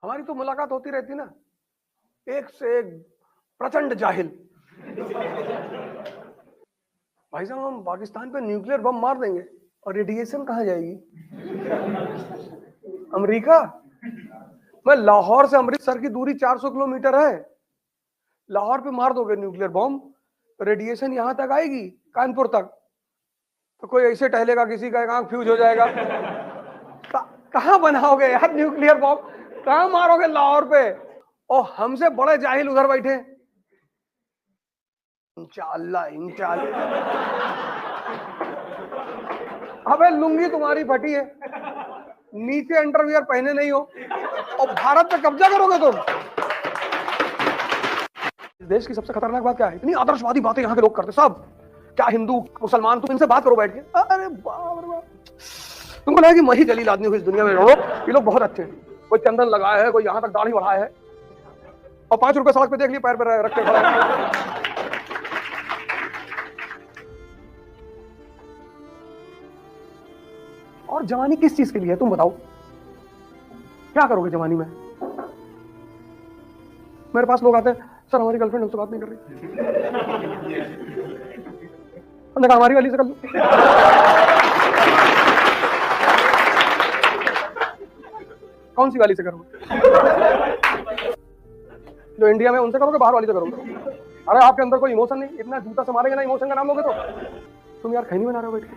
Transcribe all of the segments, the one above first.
हमारी तो मुलाकात होती रहती ना, एक से एक प्रचंड जाहिल। भाई साहब हम पाकिस्तान पे न्यूक्लियर बम मार देंगे और रेडिएशन कहाँ जाएगी? अमेरिका। मैं लाहौर से अमृतसर की दूरी 400 किलोमीटर है। लाहौर पे मार दोगे न्यूक्लियर बम, रेडिएशन यहां तक आएगी, कानपुर तक। तो कोई ऐसे टहलेगा, किसी का आंख फ्यूज हो जाएगा। कहां बनाओगे यार न्यूक्लियर बम? कहां मारोगे लाहौर पे? और हमसे बड़े जाहिल उधर बैठे। इंशाअल्लाह इंशाअल्लाह। अबे लुंगी तुम्हारी फटी है, नीचे अंडरवियर पहने नहीं हो और भारत पे कब्जा करोगे तुम। इस देश की सबसे खतरनाक बात क्या है? इतनी आदर्शवादी बातें यहाँ के लोग करते सब। क्या हिंदू मुसलमान, तुम इनसे बात करो बैठ के, अरे बाप रे बाप, तुमको लगा कि मैं ही जलील आदमी हूँ इस दुनिया में। ये लोग बहुत अच्छे हैं, कोई चंदन लगाया है, कोई यहाँ तक दाढ़ी बढ़ाया है, और 5 रुपए सड़क पे देख लिए पैर पे रख के खड़ा है। और जवानी किस चीज के लिए है तुम बताओ? क्या करोगे जवानी में? मेरे पास लोग आते हैं, सर हमारी गर्लफ्रेंड हमसे बात नहीं कर रही। हमने कहा हमारी वाली से कर लो। कौन सी वाली से करोगे? जो इंडिया में उनसे करोगे, बाहर वाली से करोगे? अरे आपके अंदर कोई इमोशन नहीं, इतना जूता से मारेंगे ना इमोशन का नाम लोगे तो। तुम यार खैनी बना रहे हो बैठ के।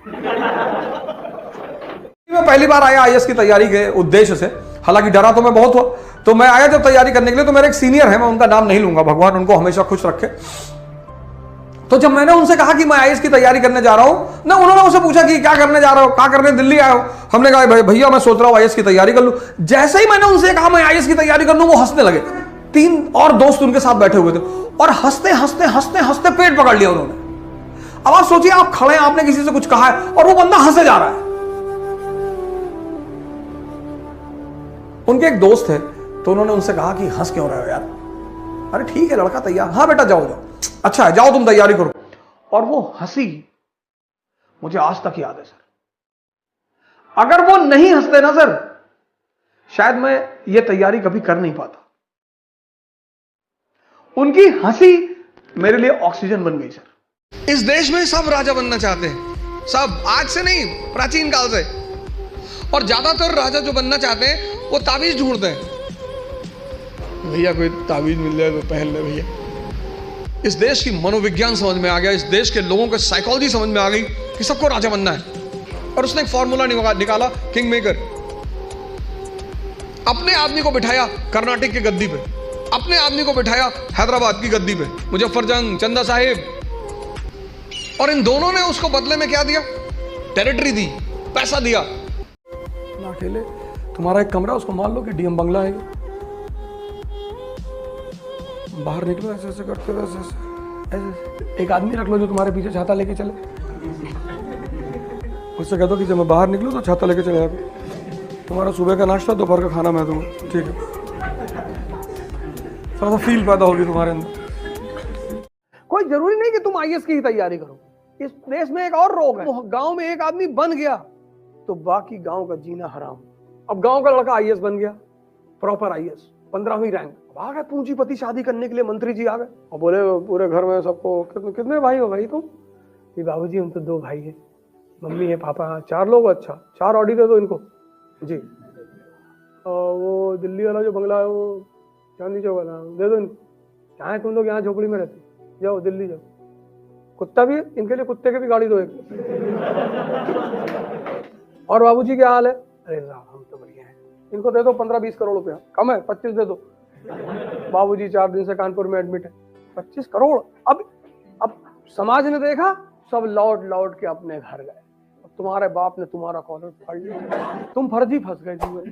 मैं पहली बार आया आईएएस की तैयारी के उद्देश्य से, हालांकि डरा तो मैं बहुत हुआ। तो मैं आया जब तैयारी करने के लिए, तो मेरे एक सीनियर है, मैं उनका नाम नहीं लूंगा, भगवान उनको हमेशा खुश रखे। तो जब मैंने उनसे कहा कि मैं आईएएस की तैयारी करने जा रहा हूं ना, उन्होंने मुझसे पूछा कि क्या करने जा रहा हो, क्या करने दिल्ली आए हो? हमने कहा भैया मैं सोच रहा हूं आईएएस की तैयारी कर लूं। जैसे ही मैंने उनसे कहा मैं आईएएस की तैयारी कर लूं, वो हंसने लगे। 3 और दोस्त उनके साथ बैठे हुए थे और हंसते हंसते हंसते हंसते पेट पकड़ लिया उन्होंने। अब आप सोचिए, आप खड़े हैं, आपने किसी से कुछ कहा है और वो बंदा हंसे जा रहा है। उनके एक दोस्त है, तो उन्होंने उनसे कहा कि हंस क्यों रहे हो यार? अरे ठीक है लड़का तैयार, हाँ बेटा जाओ जाओ, अच्छा है जाओ तुम तैयारी करो। और वो हंसी मुझे आज तक याद है सर। अगर वो नहीं हंसते ना सर, शायद मैं ये तैयारी कभी कर नहीं पाता। उनकी हंसी मेरे लिए ऑक्सीजन बन गई सर। इस देश में सब राजा बनना चाहते हैं, सब, आज से नहीं, प्राचीन काल से। और ज्यादातर राजा जो बनना चाहते हैं वो ताबीज ढूंढते हैं, भैया कोई ताबीज मिल जाए तो पहन ले भैया। इस देश की मनोविज्ञान समझ में आ गया, इस देश के लोगों को साइकोलॉजी समझ में आ गई कि सबको राजा बनना है। और उसने एक फॉर्मूला निकाला, किंग मेकर। अपने आदमी को बिठाया कर्नाटक की गद्दी पे, अपने आदमी को बिठाया हैदराबाद की गद्दी पे, मुजफ्फरजंग, चंदा साहिब। और इन दोनों ने उसको बदले में क्या दिया? टेरिटरी दी, पैसा दिया। ना अकेले तुम्हारा एक कमरा, उसको मान लो कि डीएम बंगला है। बाहर निकलो ऐसे ऐसे करते हुए, ऐसे एक आदमी रख लो जो तुम्हारे पीछे छाता लेके चले। उससे कह दो कि जब मैं बाहर निकलूं तो छाता लेके चले आगे। तुम्हारा सुबह का नाश्ता, दोपहर का खाना मैं दूंगा, ठीक है? थोड़ा सा फील पैदा होगी तुम्हारे अंदर। कोई जरूरी नहीं कि तुम आईएएस की ही तैयारी करो। इस देश में एक और रोग है, गांव में एक आदमी बन गया तो बाकी गांव का जीना हराम। अब गांव का लड़का आईएएस बन गया, प्रॉपर आईएएस, 15वीं रैंक। आ गए पूंजीपति, शादी करने के लिए मंत्री जी आ गए और बोले पूरे घर में सबको, कितने भाई हो भाई तुम? ये बाबूजी हम तो 2 भाई हैं, मम्मी है, पापा, 4 लोग। अच्छा 4 ऑडी दे दो इनको जी। और वो दिल्ली वाला जो बंगला है वो चांदी चौक वाला दे दो इनको। क्या है तुम लोग यहाँ झोपड़ी में रहते, जाओ दिल्ली जाओ। कुत्ता भी है इनके लिए, कुत्ते की भी गाड़ी दो एक। और बाबूजी क्या हाल है? अरे साहब हम तो बढ़िया हैं, इनको दे दो 15-20 करोड़ रुपया, कम है 25 दे दो। बाबूजी 4 दिन से कानपुर में एडमिट है, 25 करोड़। अब समाज ने देखा, सब लौट लौट के अपने घर गए। तुम्हारे बाप ने तुम्हारा कॉलर फाड़ लिया, तुम फर्जी फंस गए जीवन।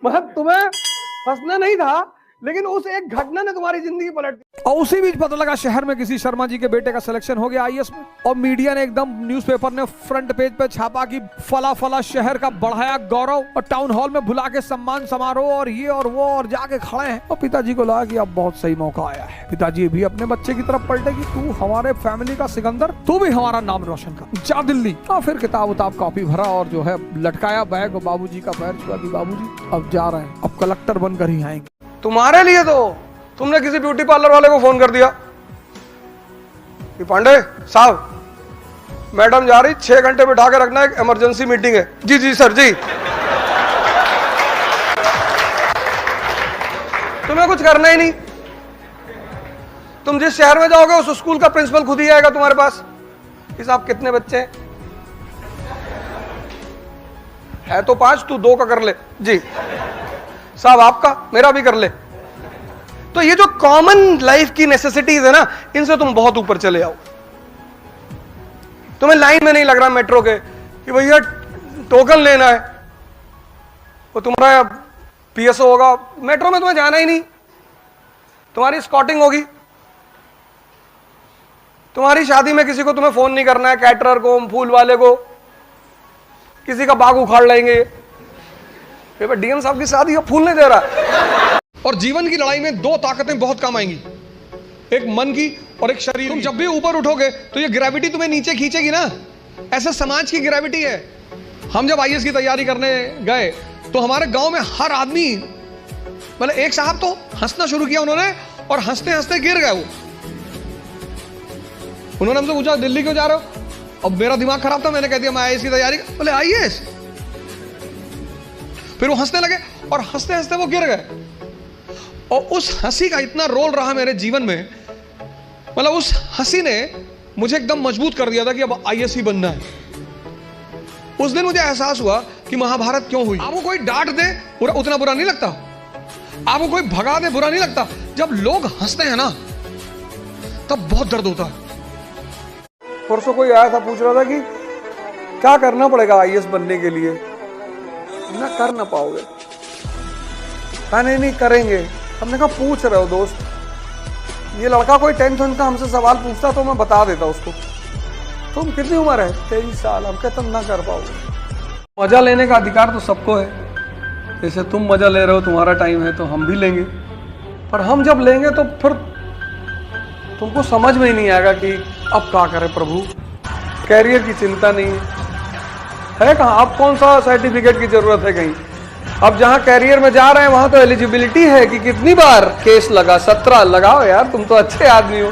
मतलब तुम्हें फंसना नहीं था, लेकिन उस एक घटना ने तुम्हारी जिंदगी पलट दी। और उसी बीच पता लगा शहर में किसी शर्मा जी के बेटे का सिलेक्शन हो गया आईएएस में, और मीडिया ने एकदम न्यूज़पेपर ने फ्रंट पेज पे छापा कि फला फला शहर का बढ़ाया गौरव, और टाउन हॉल में बुला के सम्मान समारोह और ये और वो, और जाके खड़े हैं। और पिताजी को लगा कि अब बहुत सही मौका आया है, पिताजी भी अपने बच्चे की तरफ पलटे कि तू हमारे फैमिली का सिकंदर, तू भी हमारा नाम रोशन कर, जा दिल्ली। और फिर किताब उताब कॉपी भरा और जो है लटकाया बैग, और बाबूजी का पैर छुआ कि बाबूजी अब जा रहे हैं, अब कलेक्टर बनकर ही आएंगे। तुम्हारे लिए तो तुमने किसी ब्यूटी पार्लर वाले को फोन कर दिया कि पांडे साहब मैडम जा रही, 6 घंटे बिठा के रखना, एक इमरजेंसी मीटिंग है। जी जी सर जी। तुम्हें कुछ करना ही नहीं, तुम जिस शहर में जाओगे उस स्कूल का प्रिंसिपल खुद ही आएगा तुम्हारे पास कि साहब कितने बच्चे हैं? है तो 5, तू 2 का कर ले। जी साहब आपका, मेरा भी कर ले। तो ये जो कॉमन लाइफ की नेसेसिटीज है ना, इनसे तुम बहुत ऊपर चले आओ। तुम्हें लाइन में नहीं लग रहा मेट्रो के कि भैया टोकन लेना है, वो तुम्हारा पीएसओ होगा। मेट्रो में तुम्हें जाना ही नहीं, तुम्हारी स्कॉटिंग होगी। तुम्हारी शादी में किसी को तुम्हें फोन नहीं करना है, कैटरर को, फूल वाले को, किसी का बाग उखाड़ लेंगे। डीएम साहब की शादी का फूल नहीं दे रहा। और जीवन की लड़ाई में 2 ताकतें बहुत काम आएंगी, एक मन की और एक शरीर। तुम जब भी ऊपर उठोगे तो ये ग्रेविटी तुम्हें नीचे खींचेगी ना, ऐसे समाज की ग्रेविटी है। हम जब आईएएस की तैयारी करने गए तो हमारे गांव में हर आदमी, मतलब एक साहब तो हंसना शुरू किया उन्होंने, और हंसते हंसते गिर गए वो। उन्होंने हमसे पूछा दिल्ली क्यों जा रहे हो? अब मेरा दिमाग खराब था, मैंने कह दिया मैं आईएएस की तैयारी। बोले आईएएस? फिर वो हंसने लगे और हंसते हंसते वो गिर गए। और उस हंसी का इतना रोल रहा मेरे जीवन में, मतलब उस हंसी ने मुझे एकदम मजबूत कर दिया था कि अब आईएएस ही बनना है। उस दिन मुझे एहसास हुआ कि महाभारत क्यों हुई। आपको कोई डांट दे उतना बुरा नहीं लगता, आपको कोई भगा दे बुरा नहीं लगता, जब लोग हंसते हैं ना तब बहुत दर्द होता है। परसों कोई आया था, पूछ रहा था कि क्या करना पड़ेगा आईएएस बनने के लिए। ना कर ना पाओगे। कहा नहीं करेंगे। हमने कहा पूछ रहे हो दोस्त, ये लड़का कोई 10th का हमसे सवाल पूछता तो मैं बता देता उसको। तुम कितनी उम्र है? 23 साल। हम कहते ना कर पाओगे। मजा लेने का अधिकार तो सबको है, जैसे तुम मजा ले रहे हो, तुम्हारा टाइम है तो हम भी लेंगे। पर हम जब लेंगे तो फिर तुमको समझ में ही नहीं आएगा कि अब क्या करें प्रभु। कैरियर की चिंता नहीं है कहाँ, अब कौन सा सर्टिफिकेट की जरूरत है कहीं। अब जहाँ कैरियर में जा रहे हैं वहां तो एलिजिबिलिटी है कि कितनी बार केस लगा, 17 लगाओ यार, तुम तो अच्छे आदमी हो।